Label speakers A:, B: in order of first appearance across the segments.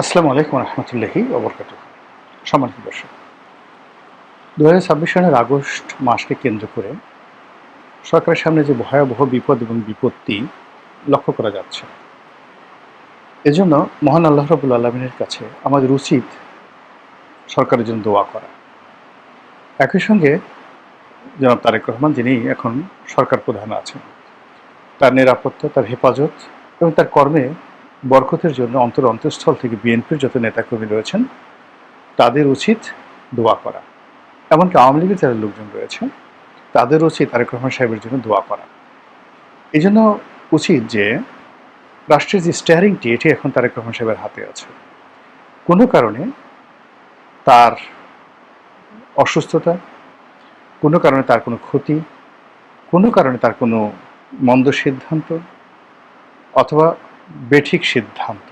A: আসসালামু আলাইকুম রহমতুল্লাহি ওবরকাতুহ। সম্মানিত দর্শক, 2026 সালের আগস্ট মাসকে কেন্দ্র করে সরকারের সামনে যে ভয়াবহ বিপদ এবং বিপত্তি লক্ষ্য করা যাচ্ছে, এজন্য মহান আল্লাহ রাব্বুল আলামিনের কাছে আমাদের উচিত সরকারের জন্য দোয়া করা। একই সঙ্গে জনাব তারেক রহমান, যিনি এখন সরকার প্রধান আছেন, তার নিরাপত্তা, তার হেফাজত এবং তার কর্মে বরকতের জন্য অন্তঃস্থল থেকে বিএনপির যত নেতাকর্মী রয়েছেন তাদের উচিত দোয়া করা। এমনকি আওয়ামী লীগের যারা লোকজন রয়েছে তাদের উচিত তারেক রহমান সাহেবের জন্য দোয়া করা। এই জন্য উচিত যে রাষ্ট্রের যে স্টিয়ারিংটি, এটি এখন তারেক রহমান সাহেবের হাতে আছে। কোনো কারণে তার অসুস্থতা, কোনো কারণে তার কোনো ক্ষতি, কোনো কারণে তার কোনো মন্দ সিদ্ধান্ত অথবা বেঠিক সিদ্ধান্ত,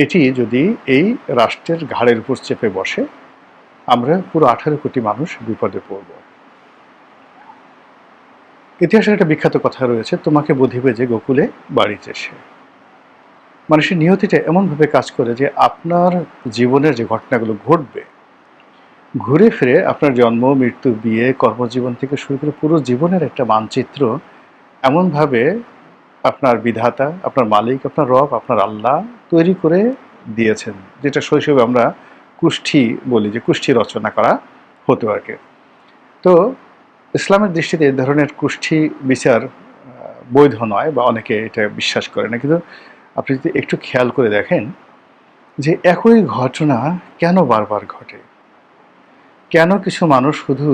A: এটি যদি এই রাষ্ট্রের ঘাড়ের উপর চেপে বসে, আমরা পুরো 18 কোটি মানুষ বিপদে পড়ব। ইতিহাসের একটা বিখ্যাত কথা রয়েছে, তোমাকে বধিবে যে গোকুলে বাড়িতে সে। মানুষের নিয়তিটা এমনভাবে কাজ করে যে আপনার জীবনের যে ঘটনাগুলো ঘটবে, ঘুরে ফিরে আপনার জন্ম, মৃত্যু, বিয়ে, কর্মজীবন থেকে শুরু করে পুরো জীবনের একটা মানচিত্র এমনভাবে আপনার বিধাতা, আপনার মালিক, আপনার রব, আপনার আল্লাহ তৈরি করে দিয়েছেন, যেটা শৈশবে আমরা কুষ্ঠি বলি, যে কুষ্ঠি রচনা করা হতো আর কি। তো ইসলামের দৃষ্টিতে এই ধরনের কুষ্ঠি বিচার বৈধ নয়, বা অনেকে এটা বিশ্বাস করে না। কিন্তু আপনি যদি একটু খেয়াল করে দেখেন যে একই ঘটনা কেন বারবার ঘটে, কেন কিছু মানুষ শুধু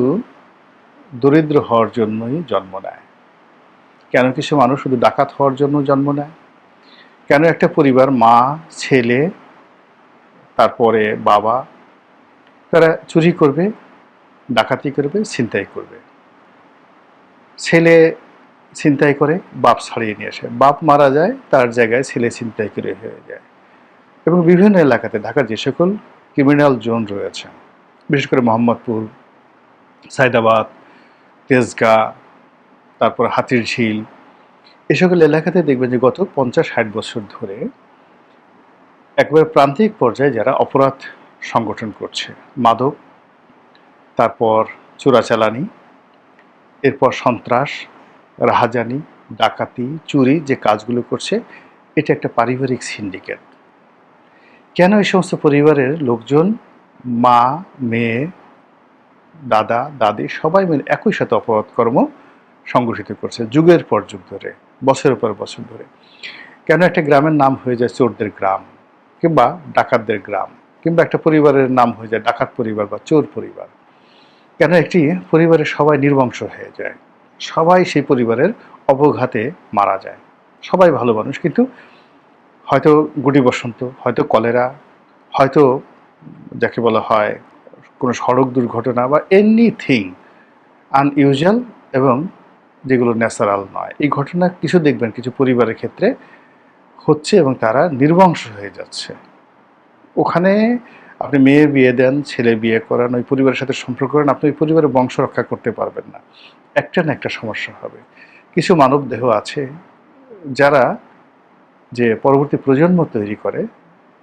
A: দরিদ্র হওয়ার জন্যই জন্ম নেয়, কেন কিছু মানুষ শুধু ডাকাত হওয়ার জন্য জন্ম নেয়, কেন একটা পরিবার মা, ছেলে, তারপরে বাবা, তারা চুরি করবে, ডাকাতি করবে, ছিনতাই করবে। ছেলে ছিনতাই করে, বাপ ছাড়িয়ে নিয়ে আসে, বাপ মারা যায়, তার জায়গায় ছেলে ছিনতাই করে হয়ে যায়। এবং বিভিন্ন এলাকাতে ঢাকার যে সকল ক্রিমিনাল জোন রয়েছে, বিশেষ করে মোহাম্মদপুর, সায়দাবাদ, তেজগাঁ, তারপর হাতিরঝিল, এ সকল এলাকাতে দেখবেন যে গত 50-60 বছর ধরে একেবারে প্রান্তিক পর্যায়ে যারা অপরাধ সংগঠন করছে, মাদক, তারপর চোরাচালানি, এরপর সন্ত্রাস, রাহাজানি, ডাকাতি, চুরি, যে কাজগুলো করছে, এটা একটা পারিবারিক সিন্ডিকেট। কেন এই সমস্ত পরিবারের লোকজন, মা, মেয়ে, দাদা, দাদি সবাই মিলে একই সাথে অপরাধ কর্ম সংগঠিত করছে যুগের পর যুগ ধরে, বছরের পর বছর ধরে? কেন একটা গ্রামের নাম হয়ে যায় চোরদের গ্রাম কিংবা ডাকাতদের গ্রাম, কিংবা একটা পরিবারের নাম হয়ে যায় ডাকাত পরিবার বা চোর পরিবার? কেন একটি পরিবারের সবাই নির্বংশ হয়ে যায়, সবাই সেই পরিবারের অবঘাতে মারা যায়? সবাই ভালো মানুষ, কিন্তু হয়তো গুটি বসন্ত, হয়তো কলেরা, হয়তো যাকে বলা হয় কোনো সড়ক দুর্ঘটনা, বা এনিথিং আনইউজুয়াল এবং যেগুলো ন্যাচারাল নয়, এই ঘটনা কিছু দেখবেন কিছু পরিবারের ক্ষেত্রে হচ্ছে এবং তারা নির্বংশ হয়ে যাচ্ছে। ওখানে আপনি মেয়ে বিয়ে দেন, ছেলে বিয়ে করান, ওই পরিবারের সাথে সম্পর্ক করেন, আপনি ওই পরিবারের বংশ রক্ষা করতে পারবেন না, একটা না একটা সমস্যা হবে। কিছু মানব দেহ আছে যারা যে পরবর্তী প্রজন্ম তৈরি করে,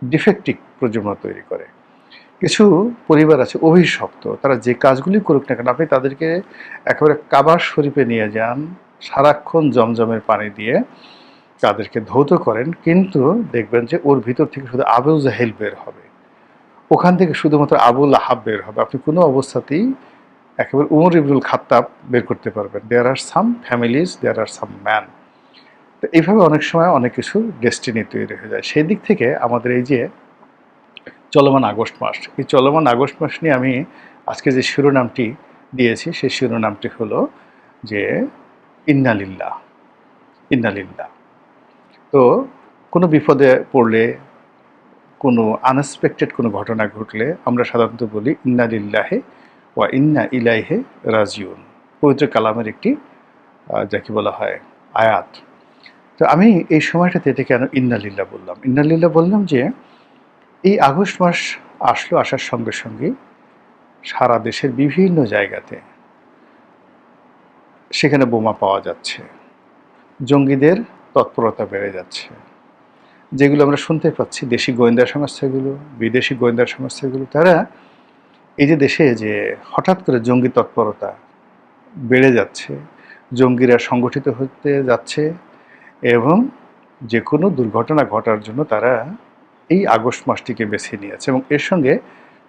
A: ডিফেক্টিভ প্রজন্ম তৈরি করে। কিছু পরিবার আছে অভিশপ্ত, তারা যে কাজগুলি করুক না কেন, আপনি তাদেরকে একেবারে কাবা শরীফে নিয়ে যান, সারাক্ষণ জমজমের পানি দিয়ে তাদেরকে ধৌত করেন, কিন্তু দেখবেন যে ওর ভিতর থেকে শুধু আবু জাহেল বের হবে, ওখান থেকে শুধুমাত্র আবু লাহাব বের হবে। আপনি কোনো অবস্থাতেই একেবারে উমর ইবনুল খাত্তাব বের করতে পারবেন। দেয়ার আর সাম ফ্যামিলিজ, দেয়ার আর সাম ম্যান। তো এইভাবে অনেক সময় অনেক কিছু ডেস্টিনি তৈরি হয়ে যায়। সেই দিক থেকে আমাদের এই যে চলমান আগস্ট মাস, এই চলমান আগস্ট মাস নিয়ে আমি আজকে যে শিরোনামটি দিয়েছি, সেই শিরোনামটি হলো যে ইন্না লিল্লাহ, ইন্না লিল্লাহ। তো কোনো বিপদে পড়লে, কোনো আনএক্সপেক্টেড কোনো ঘটনা ঘটলে আমরা সাধারণত বলি ইন্না লিল্লাহে ওয়া ইন্না ইলাইহে রাজিউন, পবিত্র কালামের একটি যাকে বলা হয় আয়াত। তো আমি এই সময়টাতে এটা কেন ইন্না লিল্লাহ বললাম? ইন্না লিল্লাহ বললাম যে এই আগস্ট মাস আসলো, আসার সঙ্গে সঙ্গে সারা দেশের বিভিন্ন জায়গাতে সেখানে বোমা পাওয়া যাচ্ছে, জঙ্গিদের তৎপরতা বেড়ে যাচ্ছে, যেগুলো আমরা শুনতে পাচ্ছি, দেশি গোয়েন্দা সংস্থাগুলো, বিদেশি গোয়েন্দা সংস্থাগুলো, তারা এই যে দেশে যে হঠাৎ করে জঙ্গি তৎপরতা বেড়ে যাচ্ছে, জঙ্গিরা সংগঠিত হতে যাচ্ছে এবং যে কোনো দুর্ঘটনা ঘটার জন্য তারা এই আগস্ট মাসটিকে বেছে নিয়েছে এবং এর সঙ্গে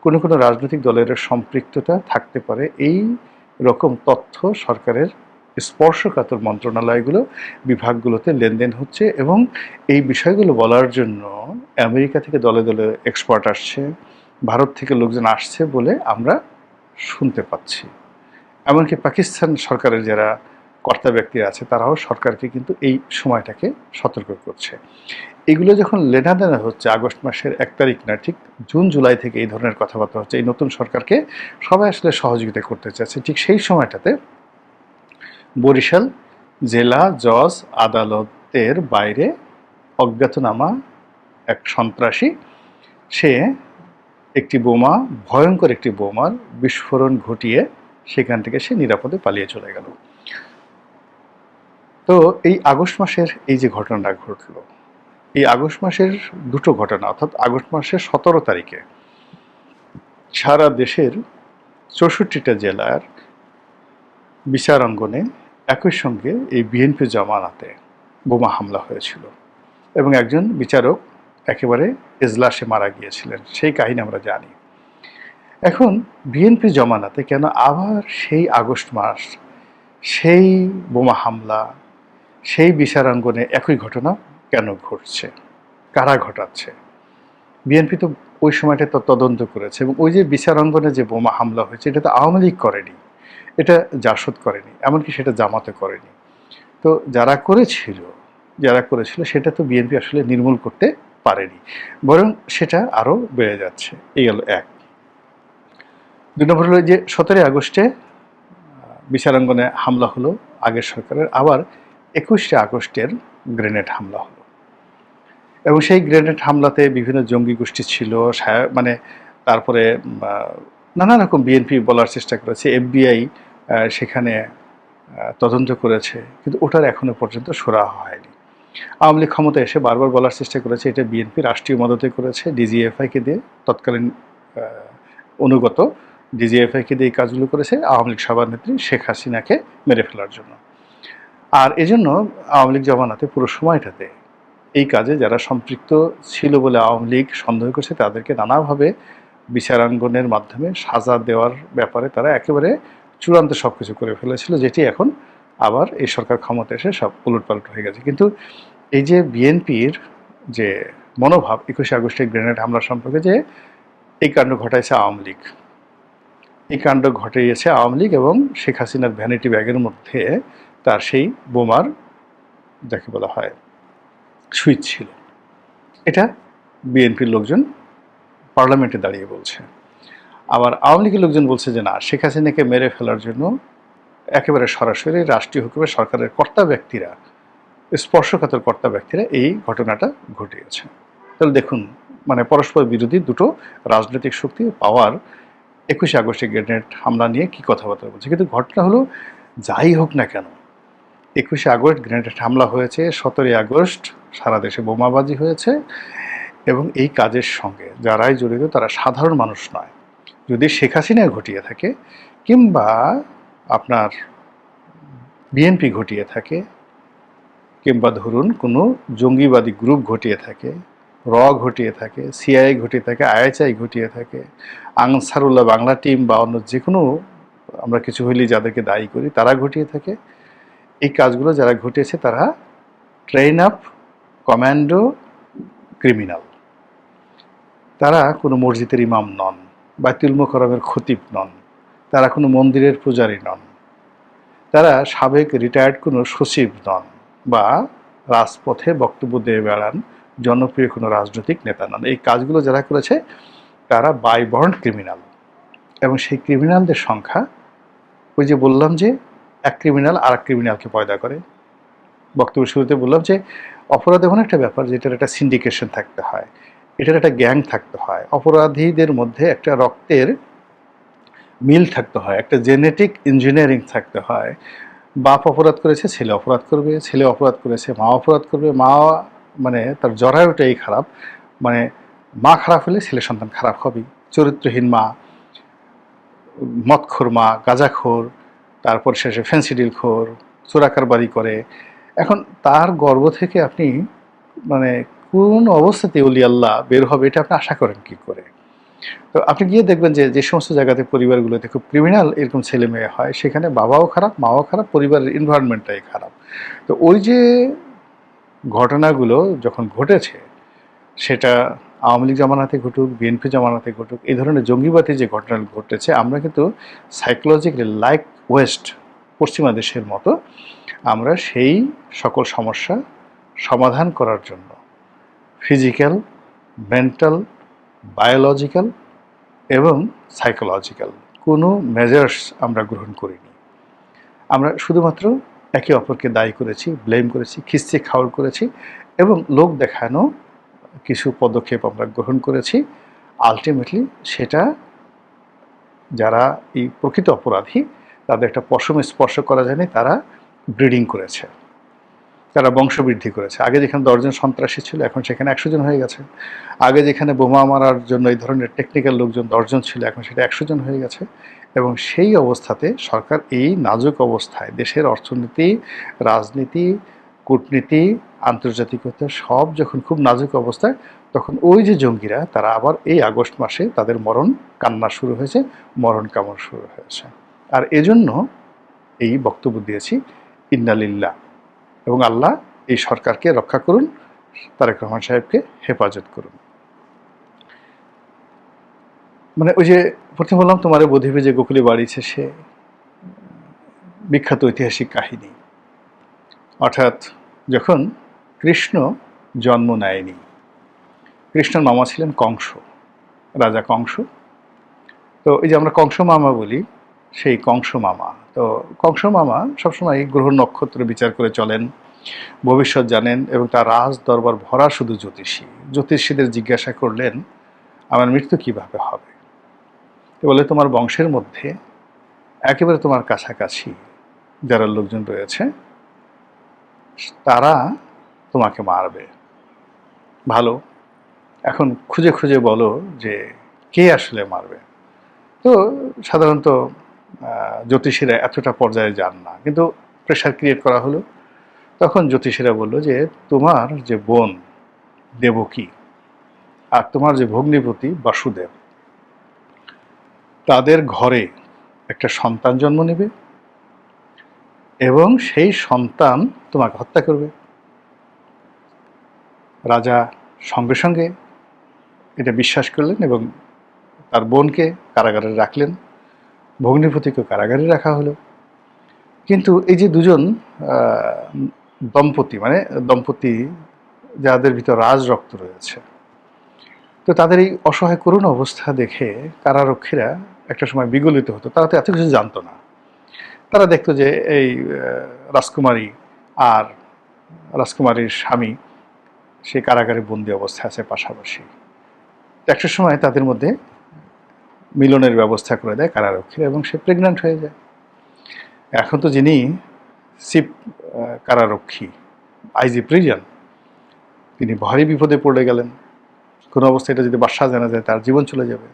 A: কোনো কোনো রাজনৈতিক দলের সম্পৃক্ততা থাকতে পারে, এই রকম তথ্য সরকারের স্পর্শকাতর মন্ত্রণালয়গুলো, বিভাগগুলোতে লেনদেন হচ্ছে এবং এই বিষয়গুলো বলার জন্য আমেরিকা থেকে দলে দলে এক্সপার্ট আসছে, ভারত থেকে লোকজন আসছে বলে আমরা শুনতে পাচ্ছি। এমনকি পাকিস্তান সরকারের যারা কর্তা ব্যক্তি আছে তারাও সরকারকে কিন্তু এই সময়টাকে সতর্ক করছে। এগুলো যখন লেনাদেনা হচ্ছে আগস্ট মাসের 1 তারিখ না, ঠিক জুন জুলাই থেকে এই ধরনের কথাবার্তা হচ্ছে, এই নতুন সরকারকে সবাই আসলে সহযোগিতা করতে চাচ্ছে। ঠিক সেই সময়টাতে বরিশাল জেলা জজ আদালতের বাইরে অজ্ঞাতনামা এক সন্ত্রাসী, সে একটি বোমা, ভয়ঙ্কর একটি বোমার বিস্ফোরণ ঘটিয়ে সেখান থেকে সে নিরাপদে পালিয়ে চলে গেল। তো এই আগস্ট মাসের এই যে ঘটনাটা ঘটলো, এই আগস্ট মাসের দুটো ঘটনা, অর্থাৎ আগস্ট মাসের 17 তারিখে সারা দেশের 64টা জেলার বিচার অঙ্গনে একই সঙ্গে এই বিএনপি জমানাতে বোমা হামলা হয়েছিল এবং একজন বিচারক একেবারে এজলাসে মারা গিয়েছিলেন, সেই কাহিনী আমরা জানি। এখন বিএনপি জমানাতে কেন আবার সেই আগস্ট মাস, সেই বোমা হামলা, সেই বিচারাঙ্গনে একই ঘটনা কেন ঘটছে, কারা ঘটাচ্ছে? বিএনপি তো ওই সময়টা তো তদন্ত করেছে এবং ওই যে বিচারাঙ্গনে যে বোমা হামলা হয়েছে এটা তো আওয়ামী লীগ করেনি, এটা জাসদ করেনি, এমনকি সেটা জামাতে করেনি। তো যারা করেছিল সেটা তো বিএনপি আসলে নির্মূল করতে পারেনি, বরং সেটা আরও বেড়ে যাচ্ছে। এই গেল এক। 2 নম্বর হলো যে 17 আগস্টে বিচারাঙ্গনে হামলা হলো আগের সরকারের, আবার 21শে আগস্টের গ্রেনেড হামলা হলো এবং সেই গ্রেনেড হামলাতে বিভিন্ন জঙ্গি গোষ্ঠী ছিল, মানে তারপরে নানা রকম বিএনপি বলার চেষ্টা করেছে, এফবিআই সেখানে তদন্ত করেছে, কিন্তু ওটার এখনো পর্যন্ত সুরাহা হয়নি। আওয়ামী লীগ ক্ষমতায় এসে বারবার বলার চেষ্টা করেছে এটা বিএনপি রাষ্ট্রীয় মদতে করেছে, ডিজিএফআইকে দিয়ে, তৎকালীন অনুগত ডিজিএফআইকে দিয়ে এই কাজগুলো করেছে আওয়ামী লীগ সভানেত্রী শেখ হাসিনাকে মেরে ফেলার জন্য। আর এজন্য আওয়ামী লীগ জমানাতে পুরো সময়টাতে এই কাজে যারা সম্পৃক্ত ছিল বলে আওয়ামী লীগ সন্দেহ করছে তাদেরকে নানাভাবে বিচারাঙ্গনের মাধ্যমে সাজা দেওয়ার ব্যাপারে তারা একেবারে চূড়ান্ত সব কিছু করে ফেলেছিল, যেটি এখন আবার এই সরকার ক্ষমতা এসে সব উলটপালট হয়ে গেছে। কিন্তু এই যে বিএনপির যে মনোভাব 21শে আগস্টের গ্রেনেড হামলা সম্পর্কে, যে এই কাণ্ড ঘটাইছে আওয়ামী লীগ, এই কাণ্ড ঘটিয়েছে আওয়ামী লীগ এবং শেখ হাসিনার ভ্যানিটি ব্যাগের মধ্যে তার সেই বোমার যাকে বলা হয় সুইচ ছিল, এটা বিএনপির লোকজন পার্লামেন্টে দাঁড়িয়ে বলছে। আবার আওয়ামী লীগের লোকজন বলছে যে না, শেখ হাসিনাকে মেরে ফেলার জন্য একেবারে সরাসরি রাষ্ট্রীয় হুকুমে সরকারের কর্তা ব্যক্তিরা, স্পর্শকাতর কর্তা ব্যক্তিরা এই ঘটনাটা ঘটিয়েছে। তাহলে দেখুন, মানে পরস্পর বিরোধী দুটো রাজনৈতিক শক্তি পাওয়ার 21শে আগস্টে গ্রেনেড হামলা নিয়ে কি কথাবার্তা বলছে। কিন্তু ঘটনা হলো যাই হোক না কেন, 21শে আগস্ট গ্রেনেড হামলা হয়েছে, 17ই আগস্ট সারা দেশে বোমাবাজি হয়েছে এবং এই কাজের সঙ্গে যারাই জড়িত তারা সাধারণ মানুষ নয়। যদি শেখ হাসিনা ঘটিয়ে থাকে কিংবা আপনার বিএনপি ঘটিয়ে থাকে কিংবা ধরুন কোনো জঙ্গিবাদী গ্রুপ ঘটিয়ে থাকে, র ঘটিয়ে থাকে, সিআইএ ঘটিয়ে থাকে, আইএসআই ঘটিয়ে থাকে, আনসারুল্লাহ বাংলা টিম বা অন্য যে কোনো আমরা কিছু হইলেই যাদেরকে দায়ী করি তারা ঘটিয়ে থাকে, এই কাজগুলো যারা ঘটিয়েছে তারা ট্রেন আপ কমান্ডো ক্রিমিনাল। তারা কোনো মসজিদের ইমাম নন, বাইতুল মুকাররমের খতিব নন, তারা কোনো মন্দিরের পূজারী নন, তারা সাবেক রিটায়ার্ড কোনো সচিব নন বা রাজপথে বক্তব্য দিয়ে বেড়ান জনপ্রিয় কোনো রাজনৈতিক নেতা নন। এই কাজগুলো যারা করেছে তারা বাই বর্ন ক্রিমিনাল এবং সেই ক্রিমিনালদের সংখ্যা, ওই যে বললাম যে এক ক্রিমিনাল আর এক ক্রিমিনালকে পয়দা করে, বক্তব্য শুরুতে বললাম যে অপরাধ এমন একটা ব্যাপার যেটার একটা সিন্ডিকেশন থাকতে হয়, এটার একটা গ্যাং থাকতে হয়, অপরাধীদের মধ্যে একটা রক্তের মিল থাকতে হয়, একটা জেনেটিক ইঞ্জিনিয়ারিং থাকতে হয়। বাপ অপরাধ করেছে ছেলে অপরাধ করবে, ছেলে অপরাধ করেছে মা অপরাধ করবে, মা মানে তার জরায়ুটাই খারাপ, মানে মা খারাপ হলে ছেলে সন্তান খারাপ হবেই। চরিত্রহীন মা, মদখোর মা, গাঁজাখোর, তারপর শেষে ফেন্সিডিল খোর, চোরাকারবারি করে। এখন তার গর্ভ থেকে আপনি মানে কোন অবস্থাতে অলি আল্লাহ বের হবে এটা আপনি আশা করেন কি করে? তো আপনি গিয়ে দেখবেন যে যে সমস্ত জায়গাতে পরিবারগুলোতে খুব ক্রিমিনাল এরকম ছেলে মেয়ে হয়, সেখানে বাবাও খারাপ, মাও খারাপ, পরিবারের এনভায়রনমেন্টটাই খারাপ। তো ওই যে ঘটনাগুলো যখন ঘটেছে, সেটা আওয়ামী লীগ জামানাতে ঘটুক, বিএনপি জামানাতে ঘটুক, এই ধরনের জঙ্গিবাদী যে ঘটনাগুলো ঘটেছে, আমরা কিন্তু সাইকোলজিক্যালি লাইক ওয়েস্ট, পশ্চিমা দেশের মতো আমরা সেই সকল সমস্যা সমাধান করার জন্য ফিজিক্যাল, মেন্টাল, বায়োলজিক্যাল এবং সাইকোলজিক্যাল কোনো মেজার্স আমরা গ্রহণ করিনি। আমরা শুধুমাত্র একে অপরকে দায়ী করেছি, ব্লেম করেছি, খিস্তি খাওয়ার করেছি এবং লোক দেখানো কিছু পদক্ষেপ আমরা গ্রহণ করেছি। আলটিমেটলি সেটা যারা এই প্রকৃত অপরাধী তাদের একটা পশম স্পর্শ করা যায়নি, তারা ব্রিডিং করেছে, তারা বংশবৃদ্ধি করেছে। আগে যেখানে 10 জন সন্ত্রাসী ছিল, এখন সেখানে 100 জন হয়ে গেছে। আগে যেখানে বোমা মারার জন্য এই ধরনের টেকনিক্যাল লোকজন 10 জন ছিল, এখন সেটা 100 জন হয়ে গেছে। এবং সেই অবস্থাতে সরকার এই নাজুক অবস্থায় দেশের অর্থনীতি, রাজনীতি, কূটনীতি, আন্তর্জাতিকতা সব যখন খুব নাজুক অবস্থায়, তখন ওই যে জঙ্গিরা তারা আবার এই আগস্ট মাসে তাদের মরণ কান্না শুরু হয়েছে, মরণ কামড় শুরু হয়েছে। আর এজন্য এই বক্তব্য দিয়েছি, ইন্না লিল্লাহ, এবং আল্লাহ এই সরকারকে রক্ষা করুন, তারেক রহমান সাহেবকে হেফাজত করুন। মানে ওই যে প্রথমে বললাম তোমারে বধিবে যে গোকুলে বাড়িছে, সে বিখ্যাত ঐতিহাসিক কাহিনী। অর্থাৎ যখন কৃষ্ণ জন্ম নেয়নি, কৃষ্ণর মামা ছিলেন কংস, রাজা কংস। তো এই যে আমরা কংস মামা বলি, সেই কংস মামা, তো কংস মামা সবসময় গ্রহ নক্ষত্র বিচার করে চলেন, ভবিষ্যৎ জানেন, এবং তার রাজ দরবার ভরা শুধু জ্যোতিষী। জ্যোতিষীদের জিজ্ঞাসা করলেন আমার মৃত্যু কিভাবে হবে? তো বলে তোমার বংশের মধ্যে একেবারে তোমার কাছাকাছি যারা লোকজন রয়েছে তারা তোমাকে মারবে। ভালো, এখন খুঁজে খুঁজে বলো যে কে আসলে মারবে। তো সাধারণত জ্যোতিষীরা এতটা পর্যায়ে যান না, কিন্তু প্রেশার ক্রিয়েট করা হলো। তখন জ্যোতিষীরা বলল যে তোমার যে বোন দেবকী আর তোমার যে ভগ্নিপতি বাসুদেব, তাদের ঘরে একটা সন্তান জন্ম নেবে এবং সেই সন্তান তোমাকে হত্যা করবে। রাজা সঙ্গে সঙ্গে এটা বিশ্বাস করলেন এবং তার বোনকে কারাগারে রাখলেন, ভগ্নিপতিকে কারাগারে রাখা হলো। কিন্তু এই যে দুজন দম্পতি, মানে দম্পতি যাদের ভিতর রাজ রক্ত রয়েছে, তো তাদের এই অসহায় করুণ অবস্থা দেখে কারারক্ষীরা একটা সময় বিগলিত হতো। তারা তো এত কিছু জানতো না। তারা দেখতো যে এই রাজকুমারী আর রাজকুমারীর স্বামী সেই কারাগারে বন্দি অবস্থায় আছে পাশাপাশি। একটা সময় তাদের মধ্যে মিলনের ব্যবস্থা করে দেয় কারারক্ষীরা এবং সে প্রেগন্যান্ট হয়ে যায়। এখন তো যিনি চিফ কারারক্ষী, আইজি প্রিজন, তিনি ভারী বিপদে পড়ে গেলেন। কোনো অবস্থায় এটা যদি বাদশাহ জানা যায় তার জীবন চলে যাবে।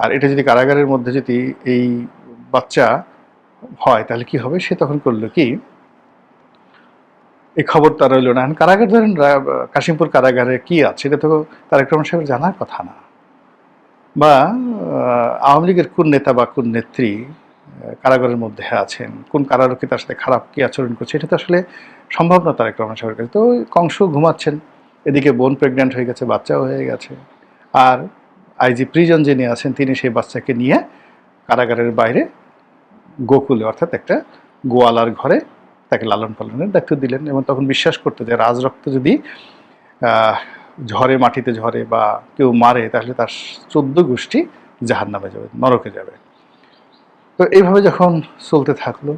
A: আর এটা যদি কারাগারের মধ্যে যদি এই বাচ্চা হয় তাহলে কি হবে? সে তখন করলো কি, এই খবর তার রইল না। কারাগার ধরেন কাশিমপুর কারাগারে কি আছে এটা তো তারেক রহমান সাহেবের জানার কথা না, বা আওয়ামী লীগের কোন নেতা বা কোন নেত্রী কারাগারের মধ্যে আছেন, কোন কারারক্ষী তার সাথে খারাপ কি আচরণ করছে, এটা তো আসলে সম্ভব না তারেক রহমান সাহেবের কাছে। তো কংস ঘুমাচ্ছেন, এদিকে বোন প্রেগন্যান্ট হয়ে গেছে, বাচ্চাও হয়ে গেছে, আর আইজি প্রিজন যিনি আছেন তিনি সেই বাচ্চাকে নিয়ে কারাগারের বাইরে গোকুলে, অর্থাৎ একটা গোয়ালার ঘরে তাকে লালন পালনের দায়িত্ব দিলেন। এবং তখন বিশ্বাস করতো যে রাজরক্ত যদি ঝরে, মাটিতে ঝরে বা কেউ মারে, তাহলে তার 14 গোষ্ঠী জাহান্নামে যাবে, নরকে যাবে। তো এইভাবে যখন চলতে থাকলো,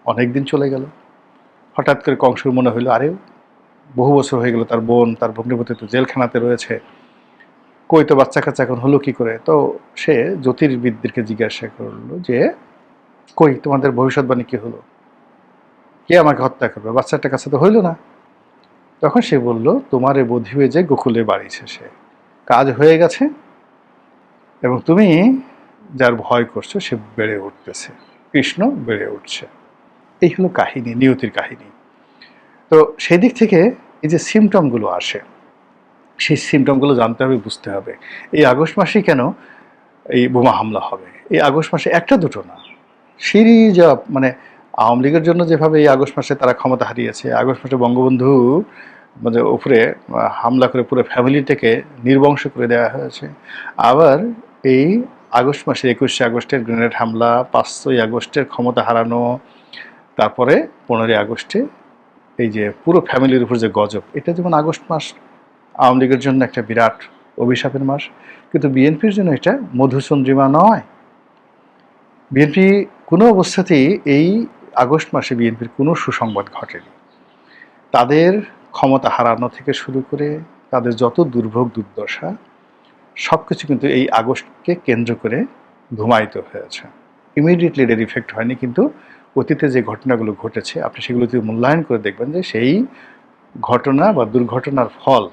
A: অনেক দিন চলে গেল। হঠাৎ করে কংসের মনে হইলো আরে বহু বছর হয়ে গেল, তার বোন তার ভগ্নিপতি তো জেলখানাতে রয়েছে, কই তো বাচ্চা কাচ্চা এখন হলো কি করে? তো সে জ্যোতির্বিদদেরকে জিজ্ঞাসা করলো যে কই তোমাদের ভবিষ্যৎবাণী কি হলো, কে আমাকে হত্যা করবে? বাচ্চাটার কাছে তো হইল না। তখন সে বলল, তোমারে বধিবে যে গোকুলে বাড়িছে সে, কাজ হয়ে গেছে এবং তুমি যার ভয় করছো সে বেড়ে উঠতেছে, কৃষ্ণ বেড়ে উঠছে। এই হলো কাহিনী, নিয়তির কাহিনী। তো সেই দিক থেকে এই যে সিমটমগুলো আসে, সেই সিমটমগুলো জানতে হবে, বুঝতে হবে। এই আগস্ট মাসেই কেন এই বোমা হামলা হবে? এই আগস্ট মাসে একটা দুটো না, সিরিজ অফ, মানে আওয়ামী লীগের জন্য যেভাবে এই আগস্ট মাসে তারা ক্ষমতা হারিয়েছে, আগস্ট মাসে বঙ্গবন্ধু মানে উপরে হামলা করে পুরো ফ্যামিলিটাকে নির্বংশ করে দেওয়া হয়েছে। আবার এই আগস্ট মাসে 21শে আগস্টের গ্রেনেড হামলা, 5ই আগস্টের ক্ষমতা হারানো, তারপরে 15ই আগস্টে এই যে পুরো ফ্যামিলির উপর যে গজব, এটা যেমন আগস্ট মাস আওয়ামী লীগের জন্য একটা বিরাট অভিশাপের মাস, কিন্তু বিএনপির জন্য এটা মধুচন্দ্রিমা নয়। বিএনপি কোনো অবস্থাতেই এই আগস্ট মাসে বিএনপির কোনো সুসংবাদ ঘটেনি। তাদের ক্ষমতা হারানো থেকে শুরু করে তাদের যত দুর্ভোগ দুর্দশা সব কিছু কিন্তু এই আগস্টকে কেন্দ্র করে ধুমায়িত হয়েছে। ইমিডিয়েটলি এর ইফেক্ট হয়নি, কিন্তু অতীতে যে ঘটনাগুলো ঘটেছে আপনি সেগুলো যদি মূল্যায়ন করে দেখবেন যে সেই ঘটনা বা দুর্ঘটনার ফল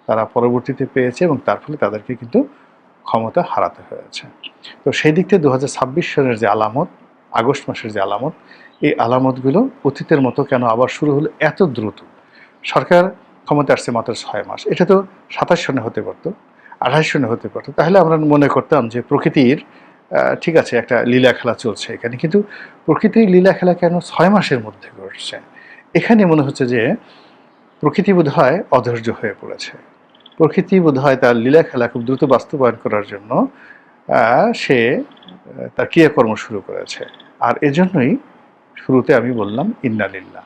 A: তারা পরবর্তীতে পেয়েছে এবং তার ফলে তাদেরকে কিন্তু ক্ষমতা হারাতে হয়েছে। তো সেই দিক থেকে 2026 সনের যে আলামত, আগস্ট মাসের যে আলামত, এই আলামতগুলো অতীতের মতো কেন আবার শুরু হলো এত দ্রুত? সরকার ক্ষমতা আসছে মাত্র 6 মাস, এটা তো 27 সনে হতে পারতো, 28 সনে হতে পারতো। তাহলে আমরা মনে করতাম যে প্রকৃতির ঠিক আছে একটা লীলা খেলা চলছে এখানে, কিন্তু প্রকৃতির লীলা খেলা কেন 6 মাসের মধ্যে ঘটছে? এখানে মনে হচ্ছে যে প্রকৃতি বোধহয় অধৈর্য হয়ে পড়েছে। প্রকৃতি বোধহয় তার লীলা খেলা খুব দ্রুত বাস্তবায়ন করার জন্য সে তার ক্রিয়াকর্ম শুরু করেছে। আর এজন্যই শুরুতে আমি বললাম ইন্না লিল্লাহ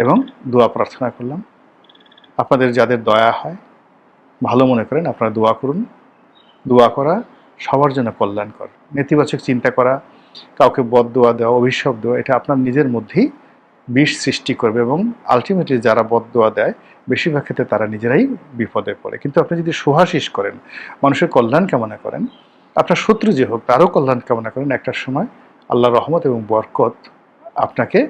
A: এবং দোয়া প্রার্থনা করলাম। আপনাদের যাদের দয়া হয়, ভালো মনে করেন, আপনারা দোয়া করুন। দোয়া করা সবার জন্য কল্যাণকর। নেতিবাচক চিন্তা করা, কাউকে বদদোয়া দেওয়া, অভিশাপ দেওয়া, এটা আপনার নিজের মধ্যেই বিষ সৃষ্টি করবে এবং আলটিমেটলি যারা বদদোয়া দেয় বেশিরভাগ ক্ষেত্রে তারা নিজেরাই বিপদে পড়ে। কিন্তু আপনি যদি সুহাসিস করেন, মানুষের কল্যাণ কামনা করেন, আপনার শত্রু যে হোক তারও কল্যাণ কামনা করেন, একটা সময় আল্লাহর রহমত এবং বরকত আপনাকে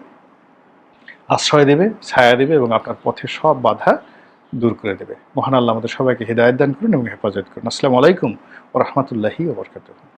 A: আশ্রয় দেবে, ছায়া দেবে এবং আপনার পথে সব বাধা দূর করে দেবে। মহান আল্লাহ আমাদের সবাইকে হিদায়াত দান করুন এবং হেফাজত করুন। আসসালামু আলাইকুম ওয়া রাহমাতুল্লাহি ওয়া বারাকাতুহু।